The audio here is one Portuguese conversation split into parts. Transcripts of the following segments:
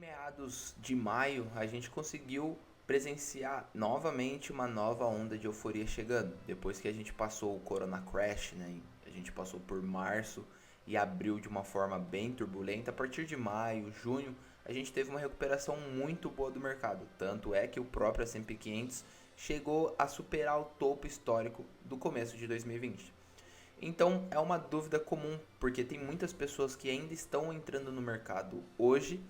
meados de maio, a gente conseguiu presenciar novamente uma nova onda de euforia chegando. Depois que a gente passou o Corona Crash, né? A gente passou por março e abril de uma forma bem turbulenta. A partir de maio, junho, a gente teve uma recuperação muito boa do mercado. Tanto é que o próprio S&P 500 chegou a superar o topo histórico do começo de 2020. Então é uma dúvida comum, porque tem muitas pessoas que ainda estão entrando no mercado hoje,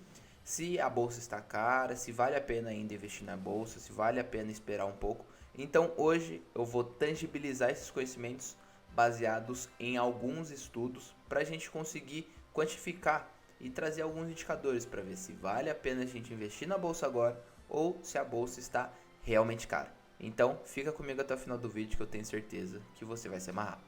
se a bolsa está cara, se vale a pena ainda investir na bolsa, se vale a pena esperar um pouco. Então hoje eu vou tangibilizar esses conhecimentos baseados em alguns estudos para a gente conseguir quantificar e trazer alguns indicadores para ver se vale a pena a gente investir na bolsa agora ou se a bolsa está realmente cara. Então fica comigo até o final do vídeo que eu tenho certeza que você vai se amarrar.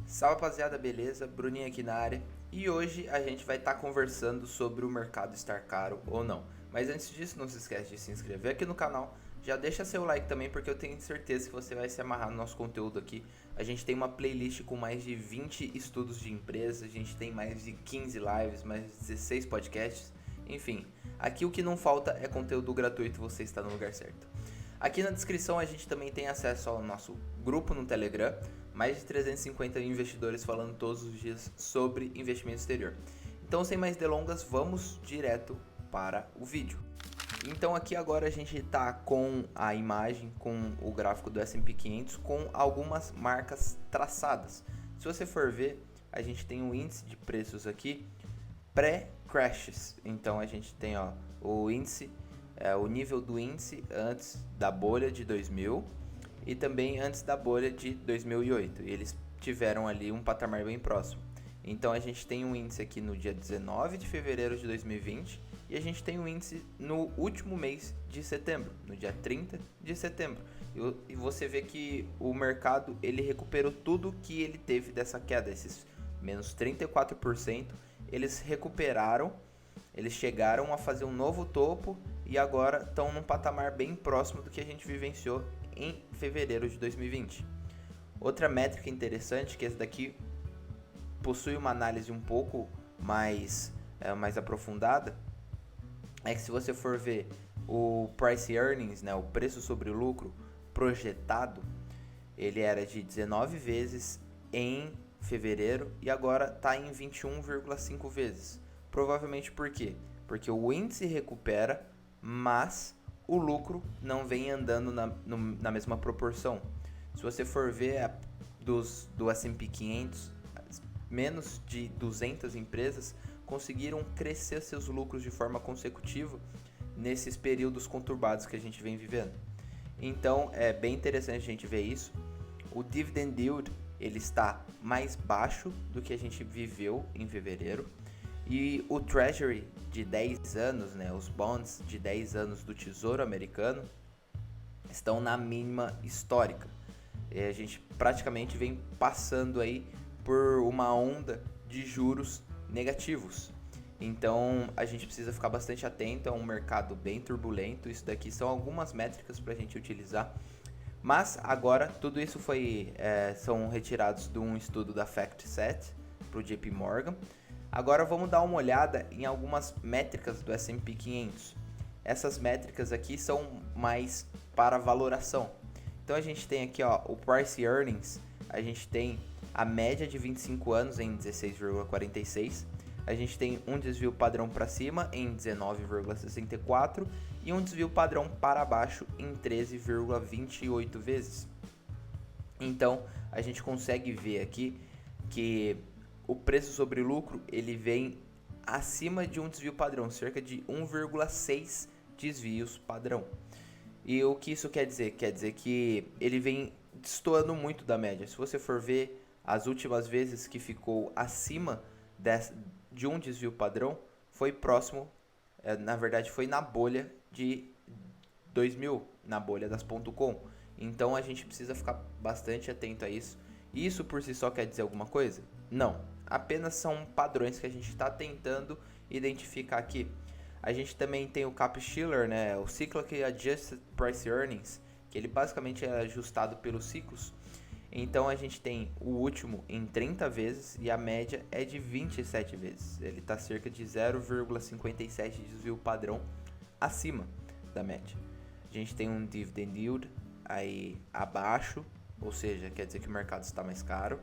Salve rapaziada, beleza? Bruninho aqui na área e hoje a gente vai estar conversando sobre o mercado estar caro ou não. Mas antes disso, não se esquece de se inscrever aqui no canal, já deixa seu like também porque eu tenho certeza que você vai se amarrar no nosso conteúdo aqui. A gente tem uma playlist com mais de 20 estudos de empresa, a gente tem mais de 15 lives, mais de 16 podcasts, enfim. Aqui o que não falta é conteúdo gratuito, você está no lugar certo. Aqui na descrição a gente também tem acesso ao nosso grupo no Telegram, mais de 350 investidores falando todos os dias sobre investimento exterior. Então, sem mais delongas, vamos direto para o vídeo. Então aqui agora a gente está com a imagem, com o gráfico do S&P 500, com algumas marcas traçadas. Se você for ver, a gente tem um índice de preços aqui pré-crashes. Então a gente tem o índice, o nível do índice antes da bolha de 2000 e também antes da bolha de 2008. E eles tiveram ali um patamar bem próximo. Então a gente tem um índice aqui no dia 19 de fevereiro de 2020 e a gente tem um índice no último mês de setembro, no dia 30 de setembro. E você vê que o mercado ele recuperou tudo que ele teve dessa queda, esses menos 34%, eles recuperaram. Eles chegaram a fazer um novo topo e agora estão num patamar bem próximo do que a gente vivenciou em fevereiro de 2020. Outra métrica interessante, que essa daqui possui uma análise um pouco mais aprofundada, é que se você for ver o price earnings, né, o preço sobre o lucro projetado, ele era de 19 vezes em fevereiro e agora está em 21,5 vezes. Provavelmente por quê? Porque o índice recupera, mas o lucro não vem andando na mesma proporção. Se você for ver do S&P 500, menos de 200 empresas conseguiram crescer seus lucros de forma consecutiva nesses períodos conturbados que a gente vem vivendo. Então é bem interessante a gente ver isso. O dividend yield ele está mais baixo do que a gente viveu em fevereiro. E o Treasury de 10 anos, né, os bonds de 10 anos do Tesouro Americano, estão na mínima histórica. E a gente praticamente vem passando aí por uma onda de juros negativos. Então a gente precisa ficar bastante atento, é um mercado bem turbulento. Isso daqui são algumas métricas para a gente utilizar. Mas agora tudo isso são retirados de um estudo da FactSet para o JP Morgan. Agora vamos dar uma olhada em algumas métricas do S&P 500. Essas métricas aqui são mais para valoração. Então a gente tem aqui o Price Earnings, a gente tem a média de 25 anos em 16,46, a gente tem um desvio padrão para cima em 19,64 e um desvio padrão para baixo em 13,28 vezes. Então a gente consegue ver aqui que o preço sobre lucro ele vem acima de um desvio padrão, cerca de 1,6 desvios padrão. E o que isso quer dizer? Quer dizer que ele vem destoando muito da média. Se você for ver as últimas vezes que ficou acima de um desvio padrão, foi próximo, na verdade foi na bolha de 2000, na bolha das .com. Então a gente precisa ficar bastante atento a isso. Isso por si só quer dizer alguma coisa? Não, apenas são padrões que a gente está tentando identificar aqui. A gente também tem o Case-Shiller, né, o Cyclic Adjusted Price Earnings, que ele basicamente é ajustado pelos ciclos. Então a gente tem o último em 30 vezes e a média é de 27 vezes. Ele está cerca de 0,57 de desvio padrão acima da média. A gente tem um dividend yield aí abaixo, ou seja, quer dizer que o mercado está mais caro.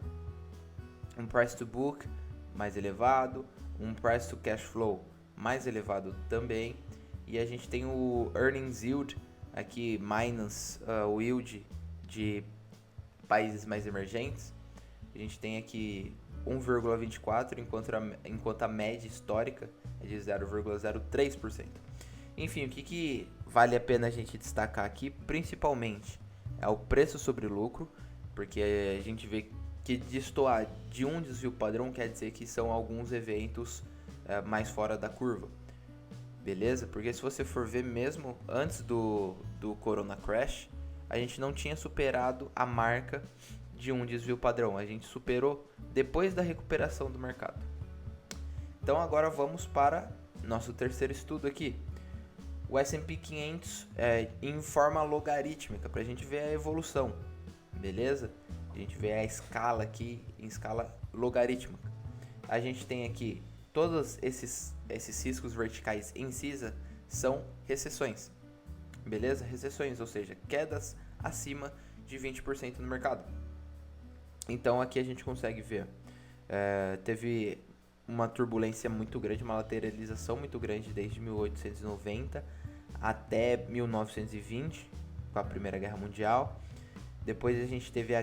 Um price to book mais elevado, um price to cash flow mais elevado também. E a gente tem o earnings yield aqui minus o yield de países mais emergentes. A gente tem aqui 1,24, enquanto a média histórica é de 0,03%. Enfim, o que vale a pena a gente destacar aqui, principalmente, é o preço sobre lucro, porque a gente vê que destoar de um desvio padrão quer dizer que são alguns eventos mais fora da curva. Beleza? Porque se você for ver mesmo antes do Corona Crash, a gente não tinha superado a marca de um desvio padrão. A gente superou depois da recuperação do mercado. Então agora vamos para nosso terceiro estudo aqui. O S&P 500 em forma logarítmica, para a gente ver a evolução. Beleza? A gente vê a escala aqui em escala logarítmica. A gente tem aqui todos esses riscos verticais em cinza são recessões. Beleza? Recessões, ou seja, quedas acima de 20% no mercado. Então aqui a gente consegue ver, teve uma turbulência muito grande, uma lateralização muito grande desde 1890 até 1920, com a Primeira Guerra Mundial. Depois a gente teve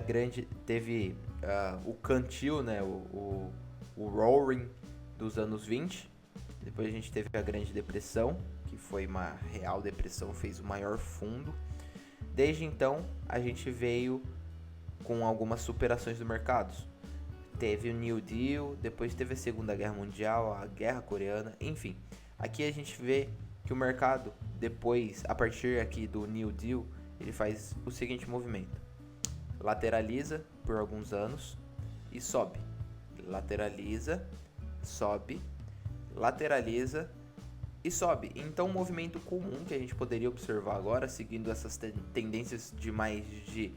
o cantil, né, o roaring dos anos 20. Depois a gente teve a Grande Depressão, que foi uma real depressão, fez o maior fundo. Desde então, a gente veio com algumas superações do mercado. Teve o New Deal, depois teve a Segunda Guerra Mundial, a Guerra Coreana, enfim. Aqui a gente vê que o mercado, depois, a partir aqui do New Deal, ele faz o seguinte movimento. Lateraliza por alguns anos e sobe. Lateraliza, sobe, lateraliza e sobe. Então, um movimento comum que a gente poderia observar agora, seguindo essas tendências de mais de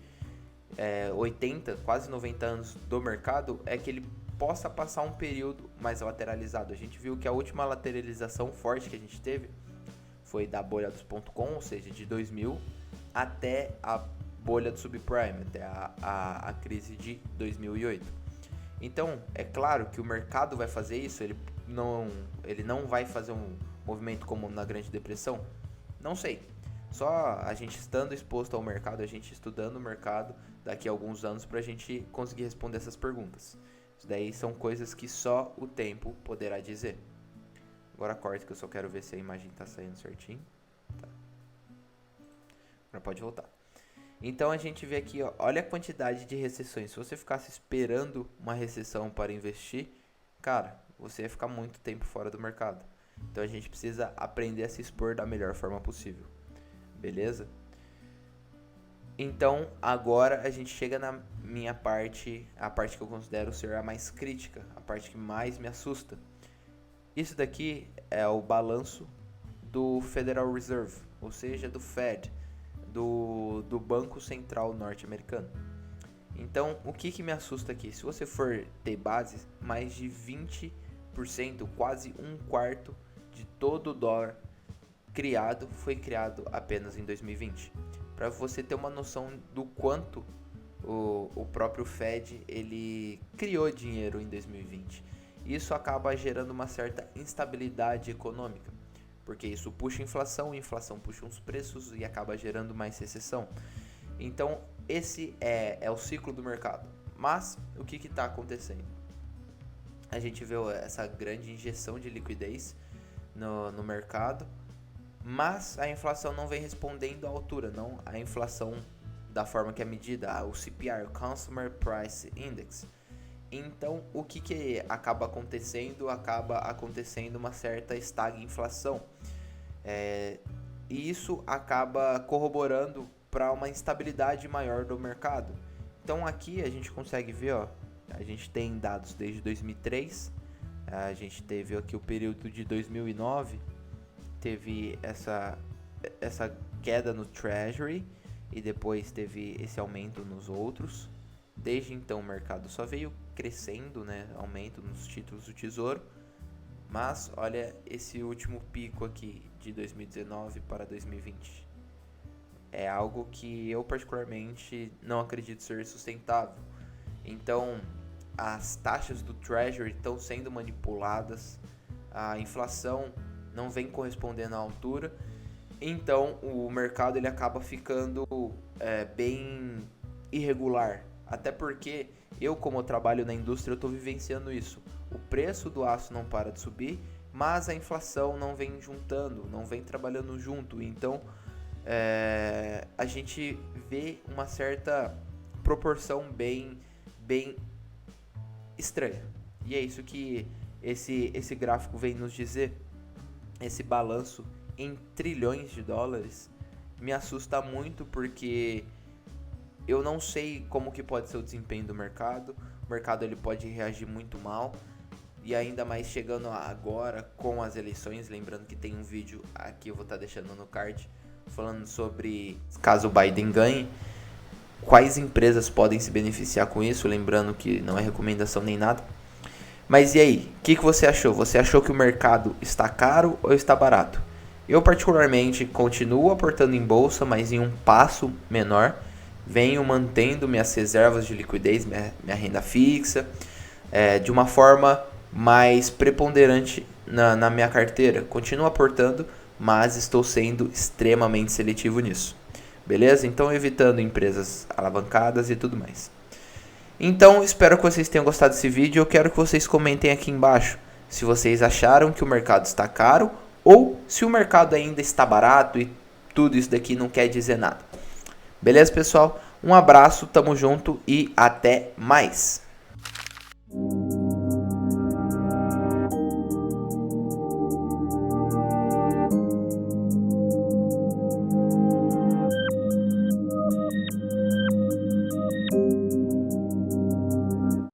80, quase 90 anos do mercado, é que ele possa passar um período mais lateralizado. A gente viu que a última lateralização forte que a gente teve foi da bolha dos .com, ou seja, de 2000 até a bolha do subprime, até a crise de 2008. Então, é claro que o mercado vai fazer isso, ele não vai fazer um movimento como na Grande Depressão? Não sei. Só a gente estando exposto ao mercado, a gente estudando o mercado daqui a alguns anos para a gente conseguir responder essas perguntas. Isso daí são coisas que só o tempo poderá dizer. Agora corta que eu só quero ver se a imagem está saindo certinho. Tá. Agora pode voltar. Então a gente vê aqui, ó, olha a quantidade de recessões. Se você ficasse esperando uma recessão para investir, cara, você ia ficar muito tempo fora do mercado. Então a gente precisa aprender a se expor da melhor forma possível. Beleza? Então agora a gente chega na minha parte, a parte que eu considero ser a mais crítica, a parte que mais me assusta. Isso daqui é o balanço do Federal Reserve, ou seja, do Fed, do Banco Central norte-americano. Então, o que me assusta aqui? Se você for ter base, mais de 20%, quase um quarto de todo o dólar foi criado apenas em 2020. Para você ter uma noção do quanto o próprio Fed ele criou dinheiro em 2020. Isso acaba gerando uma certa instabilidade econômica, porque isso puxa inflação, inflação puxa os preços e acaba gerando mais recessão. Então, esse é o ciclo do mercado. Mas, o que está acontecendo? A gente vê essa grande injeção de liquidez no mercado, mas a inflação não vem respondendo à altura, não a inflação da forma que é medida, o CPI, o Consumer Price Index. Então, o que acaba acontecendo? Acaba acontecendo uma certa estagflação. E isso acaba corroborando para uma instabilidade maior do mercado. Então, aqui a gente consegue ver, ó, a gente tem dados desde 2003, a gente teve aqui o período de 2009, teve essa queda no Treasury e depois teve esse aumento nos outros. Desde então o mercado só veio crescendo, né? Aumento nos títulos do Tesouro. Mas olha esse último pico aqui de 2019 para 2020. É algo que eu particularmente não acredito ser sustentável. Então, as taxas do Treasury estão sendo manipuladas, a inflação não vem correspondendo à altura, então o mercado ele acaba ficando bem irregular. Até porque eu, como eu trabalho na indústria, eu estou vivenciando isso. O preço do aço não para de subir, mas a inflação não vem juntando, não vem trabalhando junto. Então, a gente vê uma certa proporção bem estranha. E é isso que esse gráfico vem nos dizer. Esse balanço em trilhões de dólares me assusta muito, porque eu não sei como que pode ser o desempenho do mercado. O mercado ele pode reagir muito mal. E ainda mais chegando agora com as eleições. Lembrando que tem um vídeo aqui, eu vou estar deixando no card, falando sobre caso o Biden ganhe, quais empresas podem se beneficiar com isso. Lembrando que não é recomendação nem nada. Mas e aí? O que você achou? Você achou que o mercado está caro ou está barato? Eu particularmente continuo aportando em bolsa, mas em um passo menor. Venho mantendo minhas reservas de liquidez, minha renda fixa, de uma forma mais preponderante na minha carteira. Continuo aportando, mas estou sendo extremamente seletivo nisso. Beleza? Então evitando empresas alavancadas e tudo mais. Então espero que vocês tenham gostado desse vídeo. Eu quero que vocês comentem aqui embaixo se vocês acharam que o mercado está caro ou se o mercado ainda está barato e tudo isso daqui não quer dizer nada. Beleza, pessoal? Um abraço, tamo junto e até mais!